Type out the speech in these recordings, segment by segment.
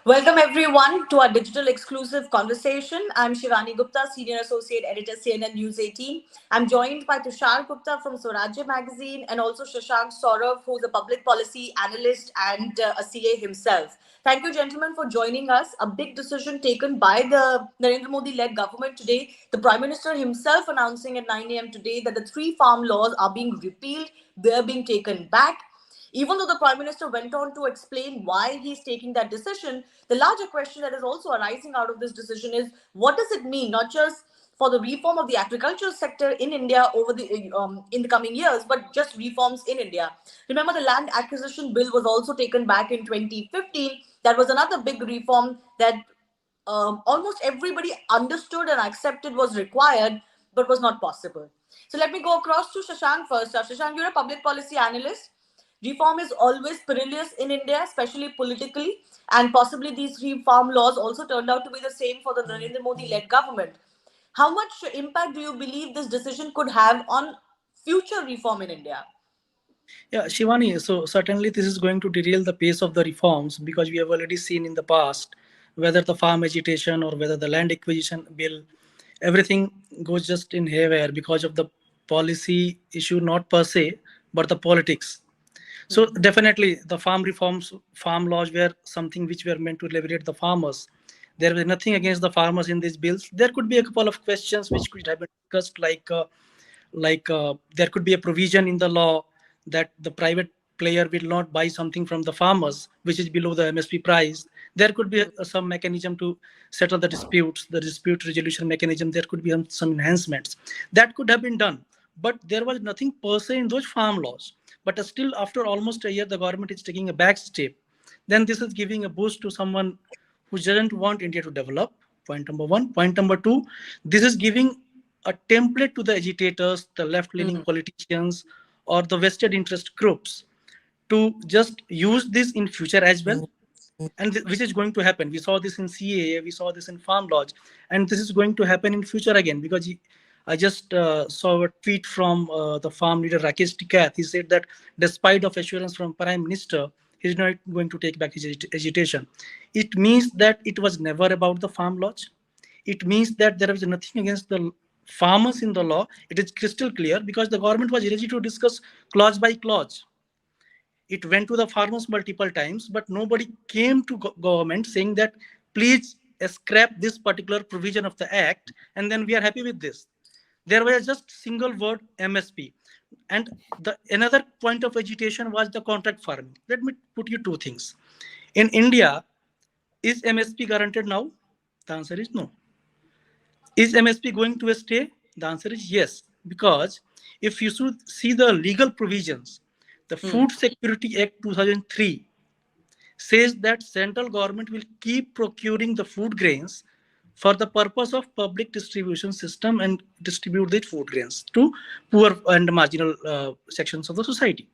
Welcome everyone to our digital exclusive conversation. I'm Shivani Gupta, Senior Associate Editor, CNN News 18. I'm joined by Tushar Gupta from Swarajya Magazine and also Shashank Saurav, who's a public policy analyst and a CA himself. Thank you, gentlemen, for joining us. A big decision taken by the Narendra Modi-led government today. The Prime Minister himself announcing at 9 a.m. today that the three farm laws are being repealed. They're being taken back. Even though the Prime Minister went on to explain why he's taking that decision, the larger question that is also arising out of this decision is what does it mean, not just for the reform of the agricultural sector in India over the in the coming years, but just reforms in India. Remember, the land acquisition bill was also taken back in 2015. That was another big reform that almost everybody understood and accepted was required, but was not possible. So let me go across to Shashank first. Shashank, you're a public policy analyst. Reform is always perilous in India, especially politically, and possibly these reform laws also turned out to be the same for the Narendra Modi-led government. How much impact do you believe this decision could have on future reform in India? Yeah, Shivani, so certainly this is going to derail the pace of the reforms because we have already seen in the past whether the farm agitation or whether the land acquisition bill, everything goes just in haywire because of the policy issue, not per se, but the politics. So definitely the farm reforms, farm laws were something which were meant to liberate the farmers. There was nothing against the farmers in these bills. There could be a couple of questions which could have been discussed, like there could be a provision in the law that the private player will not buy something from the farmers which is below the MSP price. There could be some mechanism to settle the disputes, the dispute resolution mechanism. There could be some enhancements that could have been done, but there was nothing per se in those farm laws. But still, after almost a year, the government is taking a back step. Then this is giving a boost to someone who doesn't want India to develop. Point number one. Point number two, this is giving a template to the agitators, the left-leaning politicians, or the vested interest groups to just use this in future as well. And which is going to happen. We saw this in CAA, we saw this in farm laws, and this is going to happen in future again because I just saw a tweet from the farm leader Rakesh Tikath. He said that despite of assurance from Prime Minister, he's not going to take back his agitation. It means that it was never about the farm laws. It means that there is nothing against the farmers in the law. It is crystal clear because the government was ready to discuss clause by clause. It went to the farmers multiple times, but nobody came to government saying that please scrap this particular provision of the act and then we are happy with this. There was just single word MSP. And the another point of agitation was the contract farming. Let me put you two things. In India, is MSP guaranteed now? The answer is no. Is MSP going to stay? The answer is yes. Because if you should see the legal provisions, the Food Security Act 2003 says that central government will keep procuring the food grains for the purpose of public distribution system and distribute the food grains to poor and marginal sections of the society.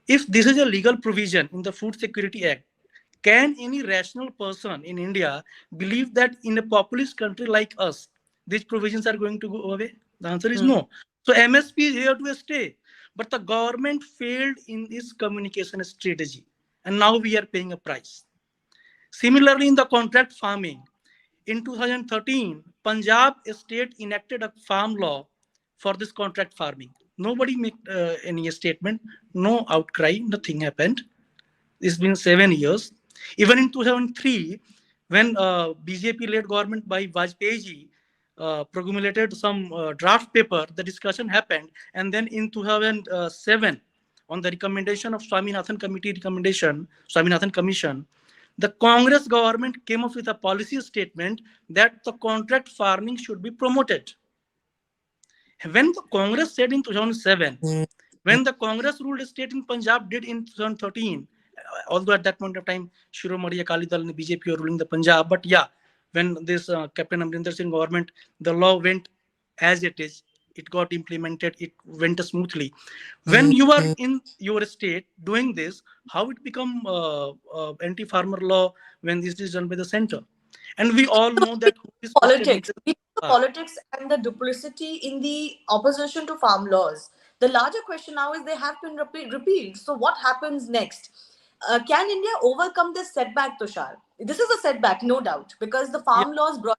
If this is a legal provision in the Food Security Act, can any rational person in India believe that in a populist country like us, these provisions are going to go away? The answer is no. So MSP is here to stay. But the government failed in its communication strategy. And now we are paying a price. Similarly, in the contract farming, in 2013, Punjab state enacted a farm law for this contract farming. Nobody made any statement, no outcry, nothing happened. It's been 7 years. Even in 2003, when BJP-led government by Vajpayee promulgated some draft paper, the discussion happened. And then in 2007, on the recommendation of Swaminathan Commission, the Congress government came up with a policy statement that the contract farming should be promoted. When the Congress said in 2007, when the Congress ruled state in Punjab did in 2013, although at that point of time, Shiromadi Akali Dal and the BJP were ruling the Punjab, but yeah, when this Captain Amrinder Singh government, the law went as it is, it got implemented, it went smoothly. When you are in your state doing this, how it become anti-farmer law when this is done by the center? And we all know that this Politics. We know the politics and the duplicity in the opposition to farm laws. The larger question now is they have been repealed. So what happens next? Can India overcome this setback, Tushar? This is a setback, no doubt, because the Yeah, farm laws brought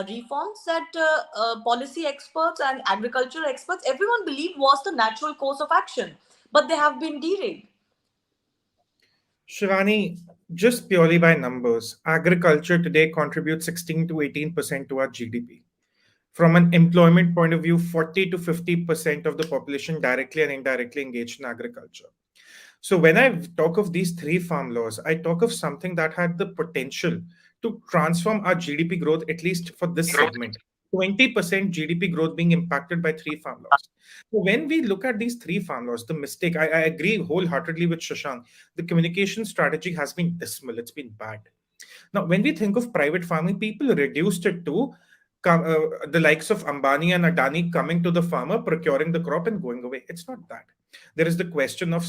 reforms that policy experts and agricultural experts, everyone believed was the natural course of action, but they have been derailed. Shivani, just purely by numbers, agriculture today contributes 16 to 18% to our GDP. From an employment point of view, 40 to 50% of the population directly and indirectly engaged in agriculture. So when I talk of these three farm laws, I talk of something that had the potential to transform our GDP growth, at least for this segment. 20% GDP growth being impacted by three farm laws. So when we look at these three farm laws, the mistake, I agree wholeheartedly with Shashank, the communication strategy has been dismal, it's been bad. Now, when we think of private farming, people reduced it to the likes of Ambani and Adani coming to the farmer, procuring the crop, and going away. It's not that. There is the question of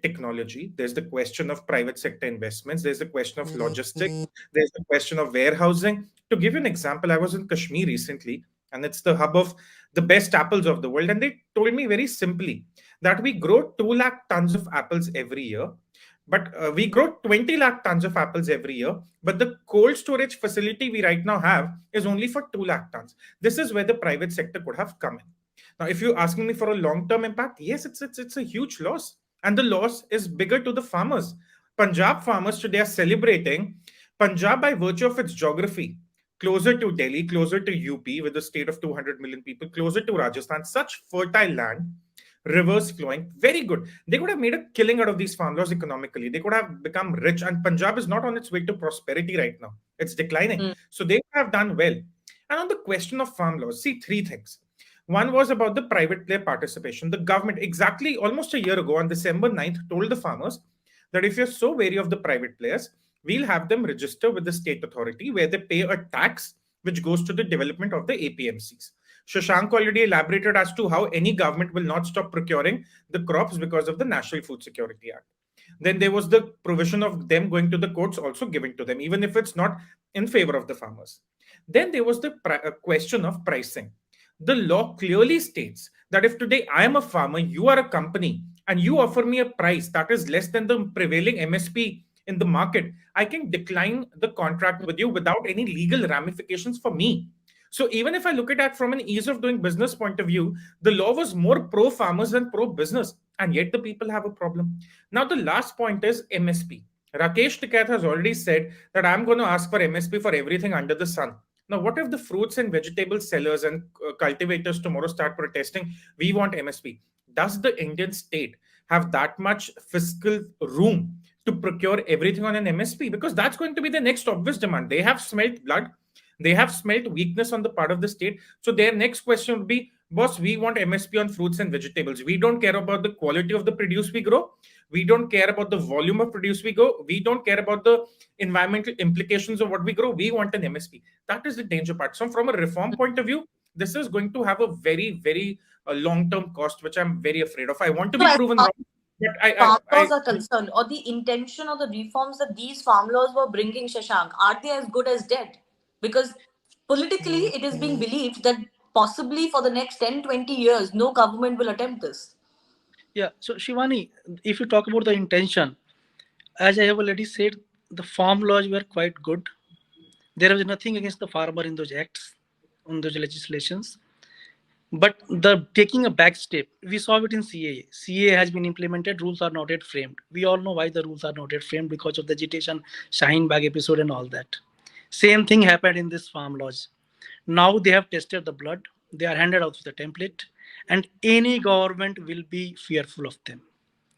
technology. There's the question of private sector investments. There's the question of logistics. There's the question of warehousing. To give you an example, I was in Kashmir recently, and it's the hub of the best apples of the world. And they told me very simply that we grow 2 lakh tons of apples every year, but we grow 20 lakh tons of apples every year. But the cold storage facility we right now have is only for 2 lakh tons. This is where the private sector could have come in. Now, if you're asking me for a long-term impact, yes, it's a huge loss, and the loss is bigger to the farmers. Punjab farmers today are celebrating Punjab by virtue of its geography, closer to Delhi, closer to UP, with a state of 200 million people, closer to Rajasthan, such fertile land, rivers flowing, very good. They could have made a killing out of these farm laws economically. They could have become rich, and Punjab is not on its way to prosperity right now. It's declining. Mm. So they have done well. And on the question of farm laws, see three things. One was about the private player participation. The government, exactly almost a year ago on December 9th, told the farmers that if you're so wary of the private players, we'll have them register with the state authority where they pay a tax which goes to the development of the APMCs. Shashank already elaborated as to how any government will not stop procuring the crops because of the National Food Security Act. Then there was the provision of them going to the courts also given to them, even if it's not in favor of the farmers. Then there was the question of pricing. The law clearly states that if today I am a farmer, you are a company, and you offer me a price that is less than the prevailing MSP in the market, I can decline the contract with you without any legal ramifications for me. So even if I look at that from an ease of doing business point of view, the law was more pro farmers than pro business, and yet the people have a problem. Now the last point is MSP. Rakesh Tikait has already said that I'm going to ask for MSP for everything under the sun. Now, what if the fruits and vegetable sellers and cultivators tomorrow start protesting? We want MSP. Does the Indian state have that much fiscal room to procure everything on an MSP? Because that's going to be the next obvious demand. They have smelt blood. They have smelt weakness on the part of the state. So their next question would be, boss, we want MSP on fruits and vegetables. We don't care about the quality of the produce we grow. We don't care about the volume of produce we grow. We don't care about the environmental implications of what we grow. We want an MSP. That is the danger part. So from a reform point of view, this is going to have a very long-term cost, which I'm very afraid of. I want to So be as proven far wrong, but as farm laws are concerned, or the intention or the reforms that these farm laws were bringing, Shashank, are they as good as dead? Because politically, it is being believed that possibly for the next 10, 20 years, no government will attempt this. yeah. So Shivani, if you talk about the intention, as I have already said, the farm laws were quite good. There was nothing against the farmer in those acts, in those legislations. But the taking a back step, we saw it in CAA. CAA has been implemented, rules are not yet framed. We all know why the rules are not yet framed because of the agitation, Shaheen Bagh episode and all that. Same thing happened in this farm laws. Now they have tested the blood, they are handed out with the template, and any government will be fearful of them.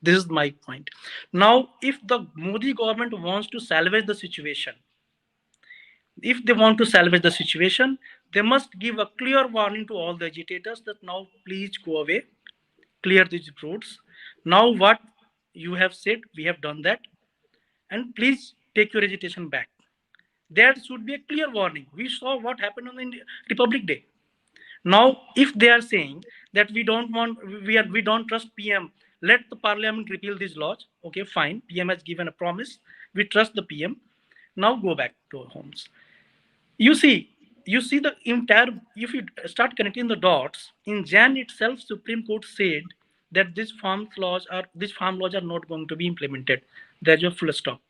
This is my point. Now, if the Modi government wants to salvage the situation, if they want to salvage the situation, they must give a clear warning to all the agitators that now please go away, clear these roads. Now what you have said, we have done that, and please take your agitation back. There should be a clear warning. We saw what happened on the Republic Day. Now, if they are saying that we don't trust PM, let the Parliament repeal these laws. Okay, fine. PM has given a promise. We trust the PM. Now go back to our homes. You see, the entire. If you start connecting the dots, in Jan itself, Supreme Court said that these farm laws are not going to be implemented. There's your full stop.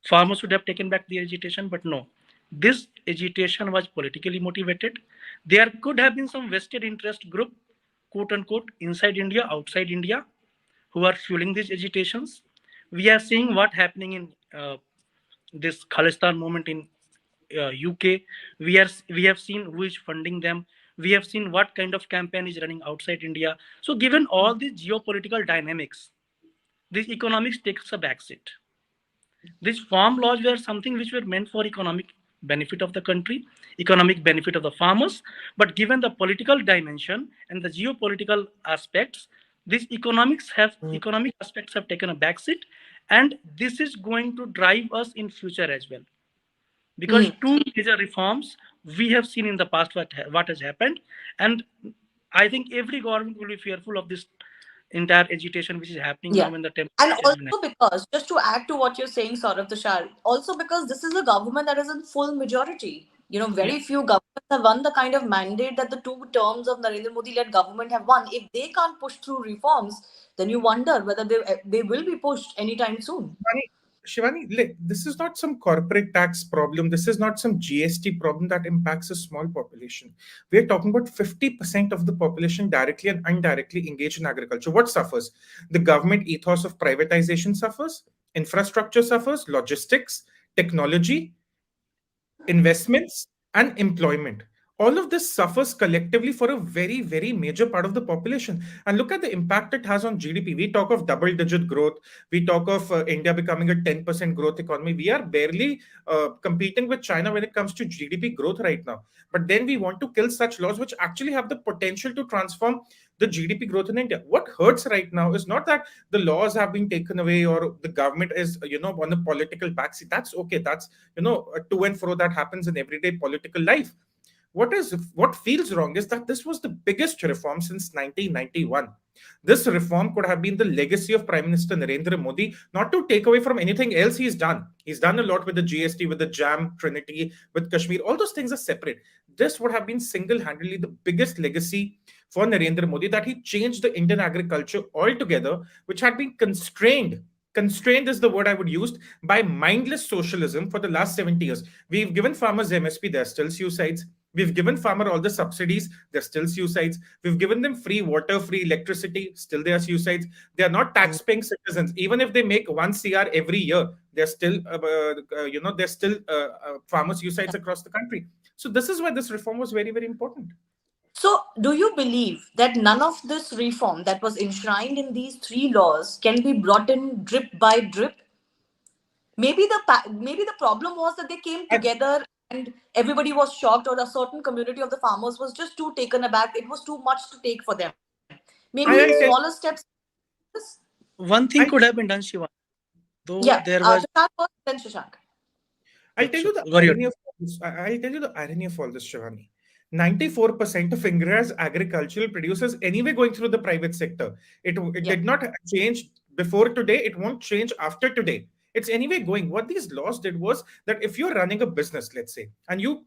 Farmers should have taken back the agitation, but no. This agitation was politically motivated. There could have been some vested interest group, quote unquote, inside India, outside India, who are fueling these agitations. We are seeing what happening in this Khalistan movement in UK. We have seen who is funding them. We have seen what kind of campaign is running outside India. So, given all these geopolitical dynamics, this economics takes a backseat. These farm laws were something which were meant for economic benefit of the country, economic benefit of the farmers. But given the political dimension and the geopolitical aspects, these economic aspects have taken a backseat, and this is going to drive us in future as well. Because two major reforms we have seen in the past what has happened, and I think every government will be fearful of this entire agitation which is happening now in the temple. And also because, just to add to what you're saying, Saurav Tushar, also because this is a government that is in full majority. Very few governments have won the kind of mandate that the 2 terms of Narendra Modi-led government have won. If they can't push through reforms, then you wonder whether they will be pushed anytime soon. Shivani, this is not some corporate tax problem. This is not some GST problem that impacts a small population. We are talking about 50% of the population directly and indirectly engaged in agriculture. What suffers? The government ethos of privatization suffers, infrastructure suffers, logistics, technology, investments, and employment. All of this suffers collectively for a very, very major part of the population. And look at the impact it has on GDP. We talk of double-digit growth. We talk of India becoming a 10% growth economy. We are barely competing with China when it comes to GDP growth right now. But then we want to kill such laws which actually have the potential to transform the GDP growth in India. What hurts right now is not that the laws have been taken away or the government is, on the political backseat. That's okay. That's, a to and fro that happens in everyday political life. What feels wrong is that this was the biggest reform since 1991. This reform could have been the legacy of Prime Minister Narendra Modi, not to take away from anything else he's done. He's done a lot with the GST, with the JAM, Trinity, with Kashmir. All those things are separate. This would have been single-handedly the biggest legacy for Narendra Modi, that he changed the Indian agriculture altogether, which had been constrained is the word I would use, by mindless socialism for the last 70 years. We've given farmers MSP, there are still suicides. We've given farmer all the subsidies, there's still suicides. We've given them free water, free electricity, still there are suicides. They are not tax-paying citizens. Even if they make 1 CR every year, there's still, farmer suicides across the country. So this is why this reform was very, very important. So, do you believe that none of this reform that was enshrined in these 3 laws can be brought in drip by drip? Maybe the problem was that they came together and everybody was shocked, or a certain community of the farmers was just too taken aback. It was too much to take for them. Maybe smaller steps. One thing could have been done, Shiva. There was. Then Shashank. I'll tell you the irony of all this, Shivani. 94% of India's agricultural producers anyway going through the private sector. It did not change before today. It won't change after today. It's anyway going. What these laws did was that if you're running a business, let's say, and you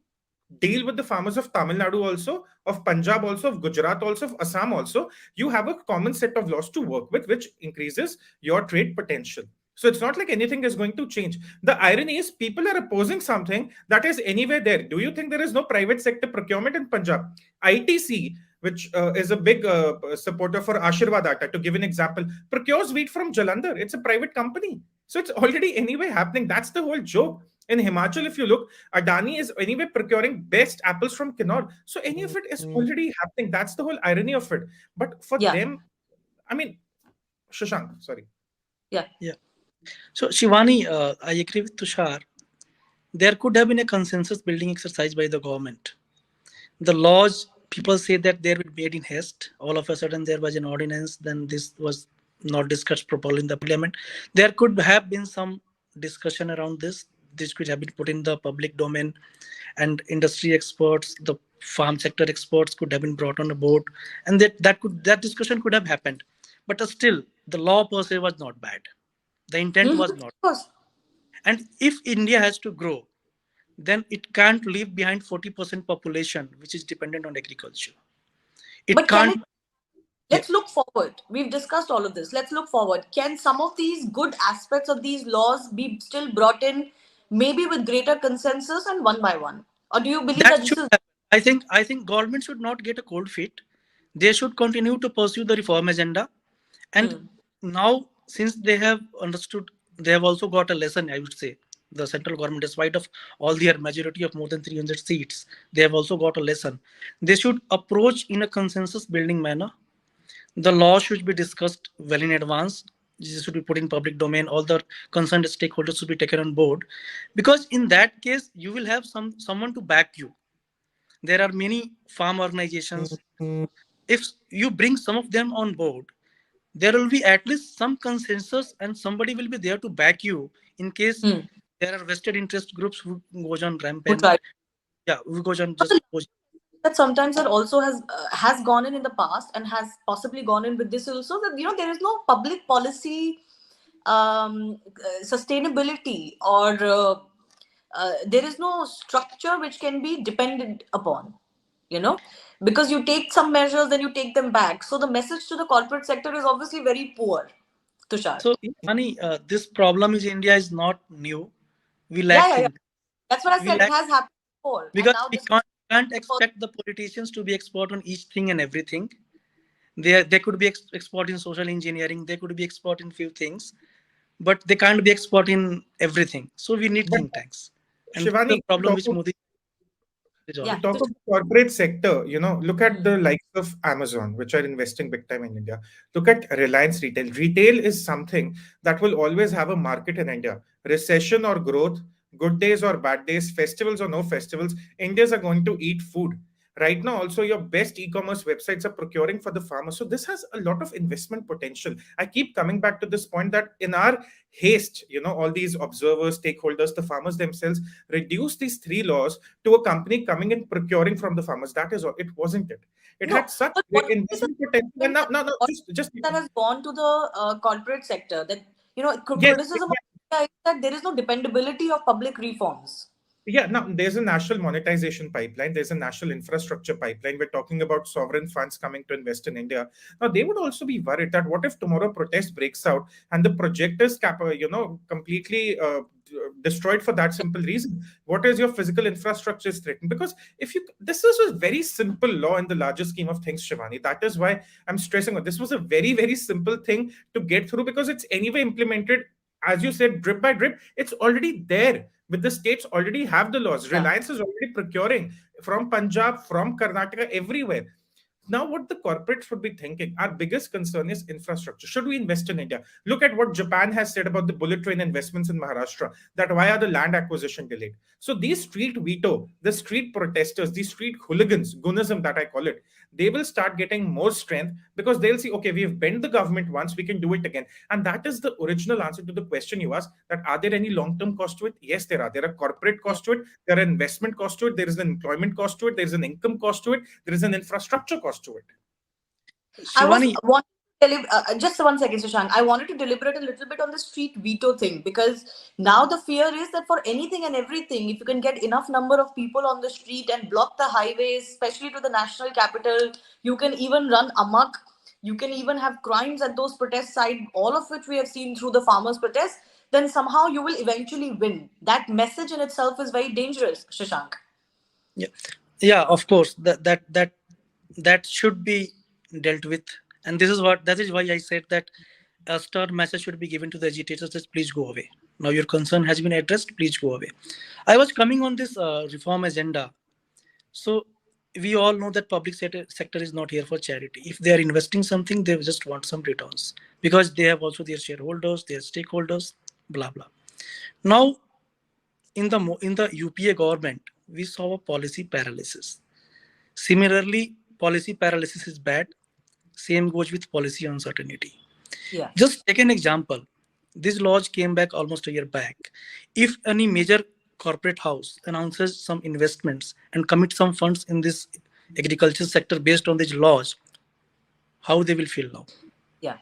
deal with the farmers of Tamil Nadu also, of Punjab also, of Gujarat also, of Assam also, you have a common set of laws to work with, which increases your trade potential. So it's not like anything is going to change. The irony is people are opposing something that is anywhere there. Do you think there is no private sector procurement in Punjab? ITC, which is a big supporter for Ashirwad Atta, to give an example, procures wheat from Jalandhar. It's a private company. So it's already anyway happening. That's the whole joke. In Himachal, if you look, Adani is anyway procuring best apples from Kinnaur. So any of it is already happening. That's the whole irony of it. But for them, I mean, Shashank, sorry. Yeah. So Shivani, I agree with Tushar. There could have been a consensus building exercise by the government. The laws, people say that they were made in haste. All of a sudden there was an ordinance, then this was not discussed properly in the parliament. There could have been some discussion around this. This could have been put in the public domain, and industry experts, the farm sector experts could have been brought on board, and that discussion could have happened. But still, the law per se was not bad. The intent was not. And if India has to grow, then it can't leave behind 40% population, which is dependent on agriculture. let's look forward. We've discussed all of this. Let's look forward. Can some of these good aspects of these laws be still brought in, maybe with greater consensus and one by one? Or do you believe That that this should is... happen. I think government should not get a cold feet. They should continue to pursue the reform agenda. And now, since they have understood, they have also got a lesson, I would say. The central government, despite of all their majority of more than 300 seats, they have also got a lesson. They should approach in a consensus building manner. The law should be discussed well in advance. This should be put in public domain. All the concerned stakeholders should be taken on board, because in that case, you will have someone to back you. There are many farm organizations. If you bring some of them on board, there will be at least some consensus, and somebody will be there to back you in case there are vested interest groups who goes on who rampant. tried? Yeah, who goes on just goes. That sometimes that also has gone in the past and has possibly gone in with this also, that there is no public policy sustainability, or there is no structure which can be depended upon, because you take some measures, then you take them back. So the message to the corporate sector is obviously very poor, Tushar. So, Ani, this problem is India is not new. We Yeah, lack yeah, yeah. think. That's what I We said. It lack has happened before, and because now we this... can't expect the politicians to be expert on each thing and everything. They could be expert in social engineering. They could be expert in few things, but they can't be expert in everything. So we need But think tanks, and Shivani, the problem which Modi is Yeah, you on. talk of the corporate sector, look at the likes of Amazon, which are investing big time in India. Look at Reliance Retail. Retail is something that will always have a market in India. Recession or growth, good days or bad days, festivals or no festivals, Indians are going to eat food. Right now, also, your best e-commerce websites are procuring for the farmer. So this has a lot of investment potential. I keep coming back to this point that in our haste, all these observers, stakeholders, the farmers themselves, reduce these three laws to a company coming and procuring from the farmers. That is all. It wasn't it. It no, had such but great what is the investment potential. And now, no, what just that has gone to the corporate sector, that yes, criticism of India is that there is no dependability of public reforms. yeah, now there's a national monetization pipeline. There's a national infrastructure pipeline. We're talking about sovereign funds coming to invest in India. Now, they would also be worried that what if tomorrow protest breaks out and the project is completely destroyed for that simple reason? What is your physical infrastructure is threatened? Because this is a very simple law in the larger scheme of things, Shivani. That is why I'm stressing on this was a very, very simple thing to get through, because it's anyway implemented, as you said, drip by drip. It's already there. With the states already have the laws. Yeah. Reliance is already procuring from Punjab, from Karnataka, everywhere. Now, what the corporates would be thinking, our biggest concern is infrastructure. Should we invest in India? Look at what Japan has said about the bullet train investments in Maharashtra, that why are the land acquisition delayed? So these street veto, the street protesters, these street hooligans, Gunism that I call it, they will start getting more strength, because they'll see, okay, we've bent the government once, we can do it again. And that is the original answer to the question you asked, that are there any long-term costs to it? Yes, there are. There are corporate costs to it. There are investment costs to it. There is an employment cost to it. There is an income cost to it. There is an infrastructure cost to it. Shivani, Just 1 second, Shashank. I wanted to deliberate a little bit on the street veto thing, because now the fear is that for anything and everything, if you can get enough number of people on the street and block the highways, especially to the national capital, you can even run amok. You can even have crimes at those protest sites, all of which we have seen through the farmers' protests. Then somehow you will eventually win. That message in itself is very dangerous, Shashank. yeah, of course, that should be dealt with, and that is why I said that a stern message should be given to the agitators that please go away. Now your concern has been addressed, please go away. I was coming on this reform agenda. So we all know that public sector is not here for charity. If they are investing something, they just want some returns, because they have also their shareholders, their stakeholders, blah blah. Now in the UPA government, we saw a policy paralysis. Similarly, policy paralysis is bad. Same goes with policy uncertainty. Yeah. Just take an example. This laws came back almost a year back. If any major corporate house announces some investments and commit some funds in this agriculture sector based on these laws, how they will feel now? Yeah.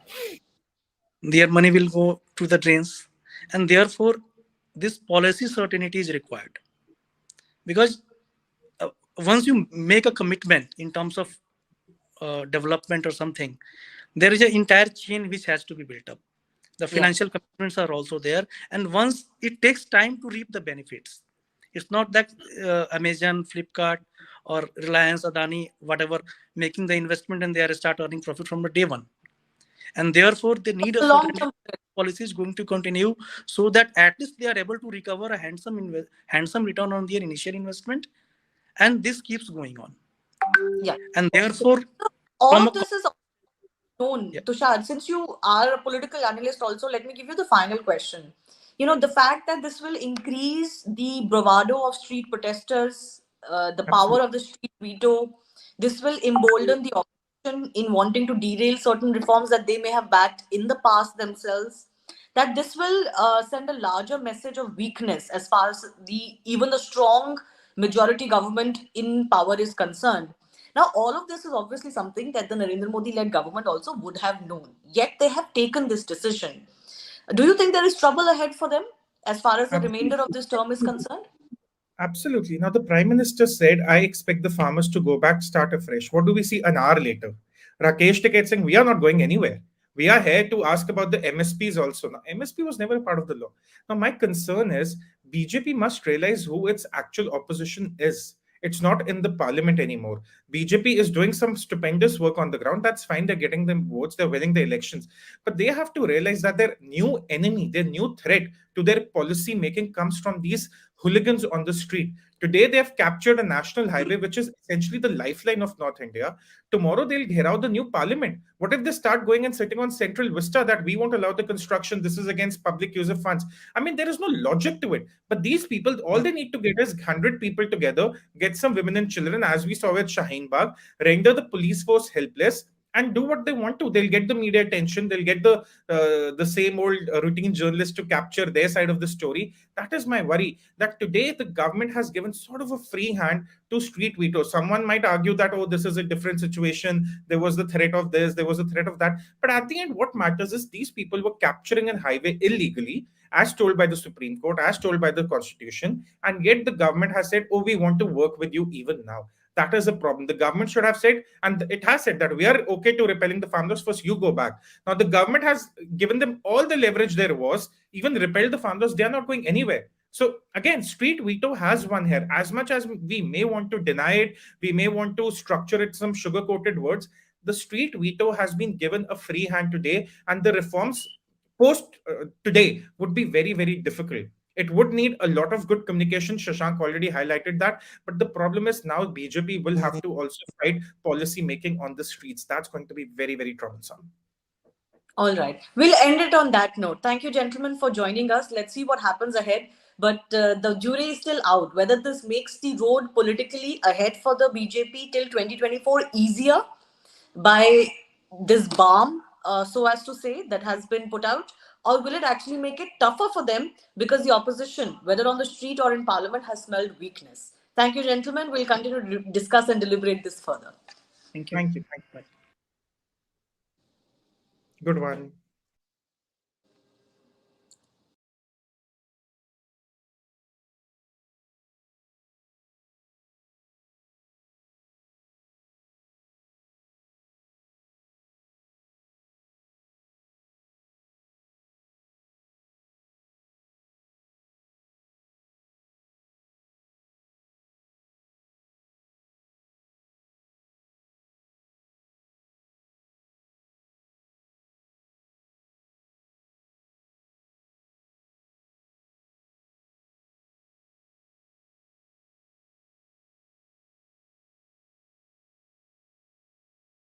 Their money will go to the drains, and therefore this policy certainty is required. Because once you make a commitment in terms of development or something, there is an entire chain which has to be built up. The financial commitments are also there, and once it takes time to reap the benefits. It's not that Amazon, Flipkart, or Reliance, Adani, whatever, making the investment and they are start earning profit from the day one. And therefore, they need a long certain term policy is going to continue so that at least they are able to recover a handsome return on their initial investment, and this keeps going on. Yeah. And therefore, All from of this is known. Yeah. Tushar, since you are a political analyst also, let me give you the final question. The fact that this will increase the bravado of street protesters, the power of the street veto, this will embolden the opposition in wanting to derail certain reforms that they may have backed in the past themselves, that this will send a larger message of weakness as far as even the strong majority government in power is concerned. Now, all of this is obviously something that the Narendra Modi-led government also would have known. Yet they have taken this decision. Do you think there is trouble ahead for them as far as the remainder of this term is concerned? Absolutely. Now, the Prime Minister said, I expect the farmers to go back, start afresh. What do we see an hour later? Rakesh Tiket saying, we are not going anywhere. We are here to ask about the MSPs also. Now, MSP was never a part of the law. Now, my concern is BJP must realize who its actual opposition is. It's not in the parliament anymore. BJP is doing some stupendous work on the ground. That's fine. They're getting them votes. They're winning the elections. But they have to realize that their new enemy, their new threat to their policy making comes from these hooligans on the street. Today, they have captured a national highway, which is essentially the lifeline of North India. Tomorrow, they'll घेराव the new parliament. What if they start going and sitting on Central Vista that we won't allow the construction? This is against public use of funds. I mean, there is no logic to it. But these people, all they need to get is 100 people together, get some women and children, as we saw with Shaheen Bagh, render the police force helpless, and do what they want to. They'll get the media attention. They'll get the same old routine journalists to capture their side of the story. That is my worry, that today the government has given sort of a free hand to street veto. Someone might argue that, oh, this is a different situation. There was the threat of this, there was a threat of that. But at the end, what matters is these people were capturing a highway illegally, as told by the Supreme Court, as told by the Constitution. And yet the government has said, oh, we want to work with you even now. That is a problem. The government should have said, and it has said, that we are okay to repelling the farmers. First, you go back. Now, the government has given them all the leverage there was, even repelled the farmers. They are not going anywhere. So again, street veto has won here. As much as we may want to deny it, we may want to structure it some sugar-coated words, the street veto has been given a free hand today, and the reforms post today would be very, very difficult. It would need a lot of good communication. Shashank already highlighted that. But the problem is now BJP will have to also fight policy making on the streets. That's going to be very, very troublesome. All right. We'll end it on that note. Thank you, gentlemen, for joining us. Let's see what happens ahead. But the jury is still out. Whether this makes the road politically ahead for the BJP till 2024 easier by this balm, so as to say, that has been put out, or will it actually make it tougher for them because the opposition, whether on the street or in parliament, has smelled weakness? Thank you, gentlemen. We'll continue to discuss and deliberate this further. Thank you. Thank you. Good one.